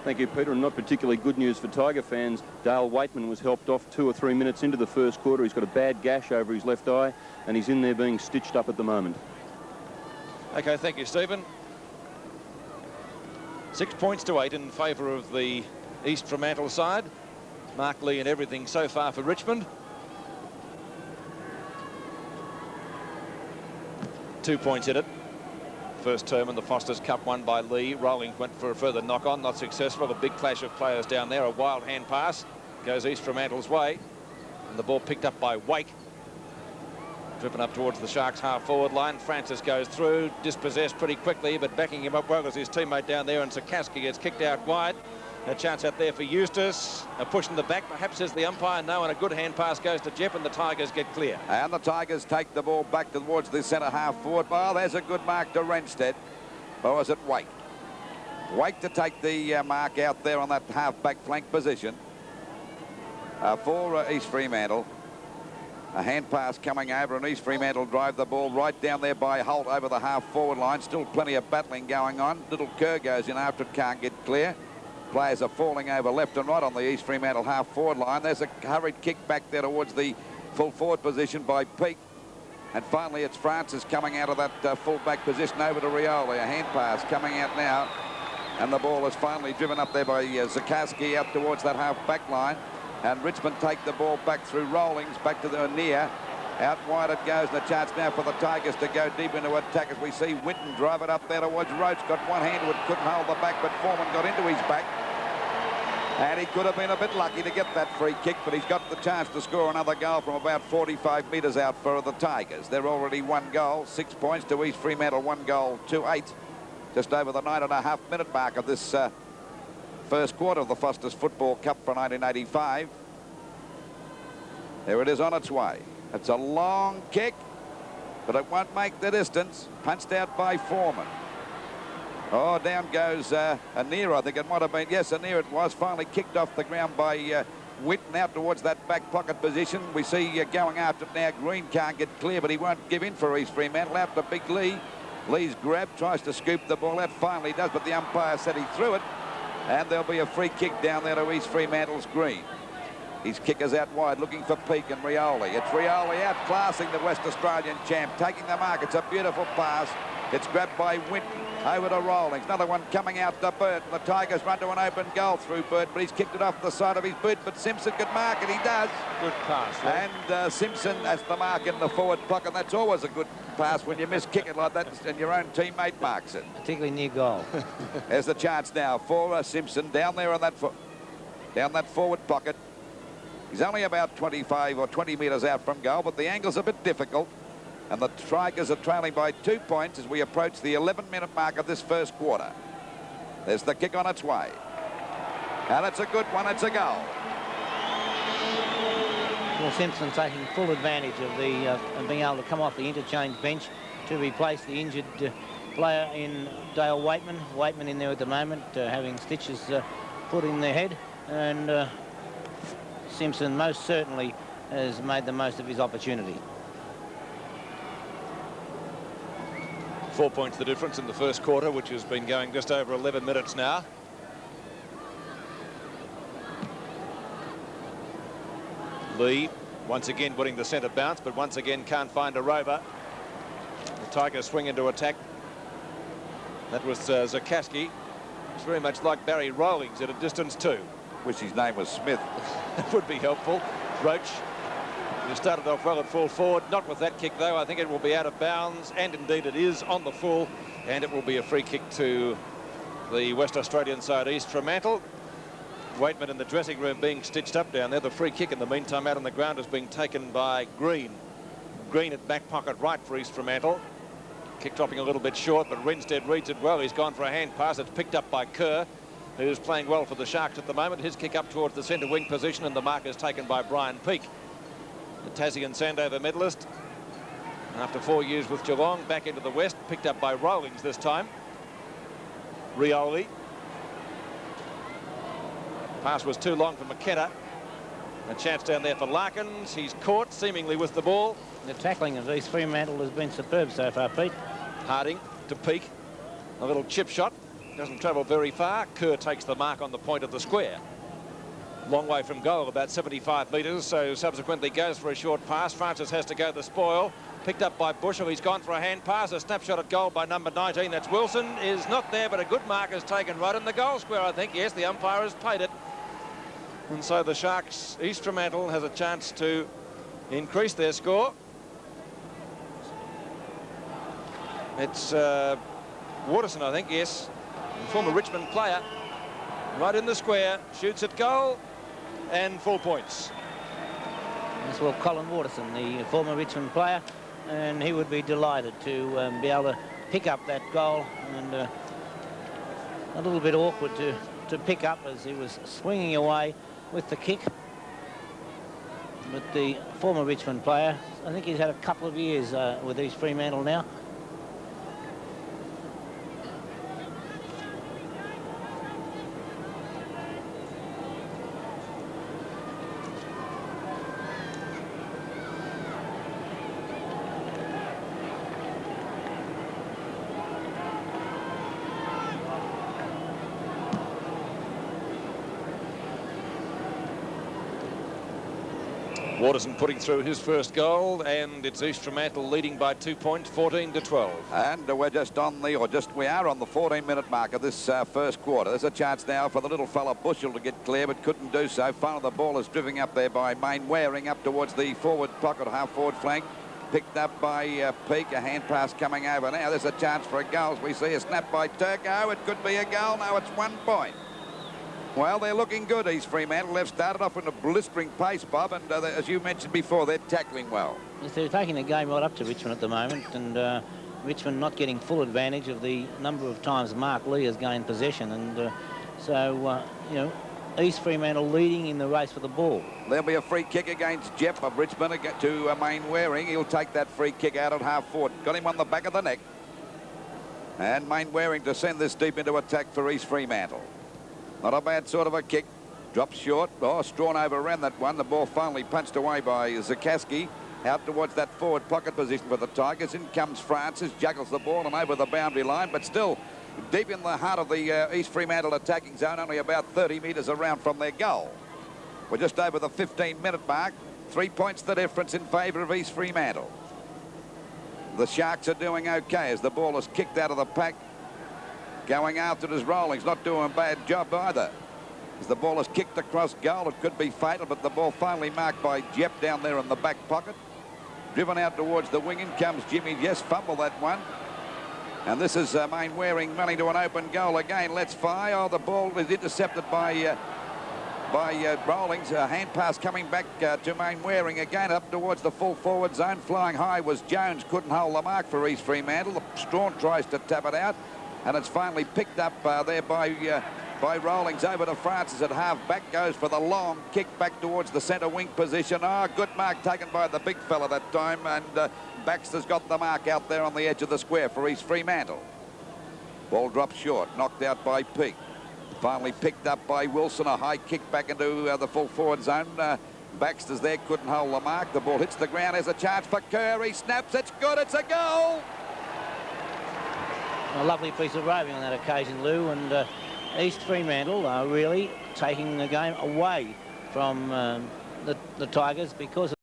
Thank you, Peter, and not particularly good news for Tiger fans. Dale Waitman was helped off 2 or 3 minutes into the first quarter. He's got a bad gash over his left eye, and he's in there being stitched up at the moment. OK, thank you, Stephen. 6 points to 8 in favour of the East Fremantle side. Mark Lee and everything so far for Richmond. 2 points in it. First term in the Foster's Cup won by Lee. Rawlings went for a further knock-on, not successful. A big clash of players down there. A wild hand pass goes East Fremantle's way. And the ball picked up by Wake. Driven up towards the Sharks half-forward line. Francis goes through, dispossessed pretty quickly, but backing him up well as his teammate down there, and Sakaski gets kicked out wide. A chance out there for Eustace. A push in the back, perhaps, as the umpire. No, and a good hand pass goes to Jepp, and the Tigers get clear. And the Tigers take the ball back towards the centre half-forward. Oh, there's a good mark to Renstead. Or was it Wake? Wake to take the mark out there on that half-back flank position for East Fremantle. A hand pass coming over, and East Fremantle drive the ball right down there by Holt over the half-forward line. Still plenty of battling going on. Little Kerr goes in after it, can't get clear. Players are falling over left and right on the East Fremantle half-forward line. There's a hurried kick back there towards the full-forward position by Peake. And finally, it's Francis coming out of that full-back position over to Rioli. A hand pass coming out now. And the ball is finally driven up there by Zakaski out towards that half-back line. And Richmond take the ball back through Rawlings, back to the near. Out wide it goes, and a chance now for the Tigers to go deep into attack as we see Winton drive it up there towards Roach. Got one hand to it, couldn't hold the back, but Foreman got into his back. And he could have been a bit lucky to get that free kick, but he's got the chance to score another goal from about 45 metres out for the Tigers. They're already 1 goal, 6 points to East Fremantle, 1 goal to 8. Just over the 9.5-minute mark of this first quarter of the Foster's Football Cup for 1985. There it is on its way. It's a long kick, but it won't make the distance. Punched out by Foreman. Oh, down goes Anir, I think it might have been. Yes, Anir it was. Finally kicked off the ground by Winton out towards that back pocket position. We see going after it now. Green can't get clear, but he won't give in for East Fremantle. Out to Big Lee. Lee's grab, tries to scoop the ball out. Finally does, but the umpire said he threw it. And there'll be a free kick down there to East Fremantle's green. His kicker's out wide, looking for Peake and Rioli. It's Rioli outclassing the West Australian champ, taking the mark. It's a beautiful pass. It's grabbed by Winton. Over to Rawlings. Another one coming out to Burt. The Tigers run to an open goal through Burt, but he's kicked it off the side of his boot. But Simpson could mark it. He does. Good pass. Right? And Simpson has the mark in the forward pocket. That's always a good pass when you miss kick it like that and your own teammate marks it. Particularly near goal. There's the chance now for Simpson down there on that forward pocket. He's only about 25 or 20 metres out from goal, but the angle's a bit difficult. And the Tigers are trailing by 2 points as we approach the 11-minute mark of this first quarter. There's the kick on its way. And it's a good one. It's a goal. Well, Simpson taking full advantage of being able to come off the interchange bench to replace the injured player in Dale Waitman. Waitman in there at the moment, having stitches put in their head. And Simpson most certainly has made the most of his opportunity. 4 points the difference in the first quarter, which has been going just over 11 minutes now. Lee once again winning the centre bounce, but once again can't find a rover. The Tigers swing into attack. That was Zakaski. It's very much like Barry Rawlings at a distance too. Wish his name was Smith. That would be helpful. Roach, who started off well at full forward. Not with that kick, though. I think it will be out of bounds, and indeed it is on the full, and it will be a free kick to the West Australian side, East Fremantle. Waitman in the dressing room being stitched up down there. The free kick, in the meantime, out on the ground is being taken by Green. Green at back pocket right for East Fremantle. Kick dropping a little bit short, but Renstead reads it well. He's gone for a hand pass. It's picked up by Kerr, who's playing well for the Sharks at the moment. His kick up towards the centre wing position, and the mark is taken by Brian Peake, the Tassie Sandover medalist. After 4 years with Geelong, back into the West, picked up by Rawlings this time. Rioli. Pass was too long for McKenna. A chance down there for Larkins. He's caught, seemingly with the ball. The tackling of East Fremantle has been superb so far, Pete. Harding to Peake. A little chip shot. Doesn't travel very far. Kerr takes the mark on the point of the square. Long way from goal, about 75 metres, so subsequently goes for a short pass. Francis has to go the spoil. Picked up by Bushell. He's gone for a hand pass. A snapshot at goal by number 19. That's Wilson. Is not there, but a good mark is taken right in the goal square, I think. Yes, the umpire has paid it. And so the Sharks, East Fremantle, has a chance to increase their score. It's Waterson, I think, yes. Former Richmond player. Right in the square. Shoots at goal. And full points. As well, Colin Waterson, the former Richmond player, and he would be delighted to be able to pick up that goal, and a little bit awkward to pick up as he was swinging away with the kick. But the former Richmond player, I think he's had a couple of years with East Fremantle now. Waterson putting through his first goal, and it's East Fremantle leading by 2 points, 14-12. And we're just on the, we are on the 14-minute mark of this first quarter. There's a chance now for the little fella Bushell to get clear, but couldn't do so. Finally, the ball is driven up there by Mainwaring up towards the forward pocket, half-forward flank. Picked up by Peake, a hand pass coming over. Now there's a chance for a goal. As we see a snap by Turco. It could be a goal. No, it's 1 point. Well, they're looking good, East Fremantle. They've started off in a blistering pace, Bob, and as you mentioned before, they're tackling well. Yes, they're taking the game right up to Richmond at the moment, and Richmond not getting full advantage of the number of times Mark Lee has gained possession, and you know, East Fremantle leading in the race for the ball. There'll be a free kick against Jepp of Richmond to Mainwaring. He'll take that free kick out at half-forward. Got him on the back of the neck. And Mainwaring to send this deep into attack for East Fremantle. Not a bad sort of a kick. Drops short. Oh, Strawn overran that one. The ball finally punched away by Zakaski. Out towards that forward pocket position for the Tigers. In comes Francis. Juggles the ball and over the boundary line. But still deep in the heart of the East Fremantle attacking zone. Only about 30 metres around from their goal. We're just over the 15-minute mark. 3 points the difference in favour of East Fremantle. The Sharks are doing okay as the ball is kicked out of the pack. Going after it is Rawlings, not doing a bad job either. As the ball is kicked across goal, it could be fatal, but the ball finally marked by Jepp down there in the back pocket. Driven out towards the wing, in comes Jimmy. Yes, fumble that one. And this is Mainwaring running to an open goal again. Let's fire. Oh, the ball is intercepted by Rawlings. A hand pass coming back to Mainwaring again up towards the full forward zone. Flying high was Jones. Couldn't hold the mark for East Fremantle. The Strawn tries to tap it out. And it's finally picked up there by Rawlings over to Francis at half back. Goes for the long kick back towards the centre wing position. Oh, good mark taken by the big fella that time. And Baxter's got the mark out there on the edge of the square for East Fremantle. Ball dropped short, knocked out by Peake. Finally picked up by Wilson. A high kick back into the full forward zone. Baxter's there, couldn't hold the mark. The ball hits the ground. There's a chance for Kerr. He snaps. It's good. It's a goal. A lovely piece of roving on that occasion, Lou, and East Fremantle are really taking the game away from the Tigers because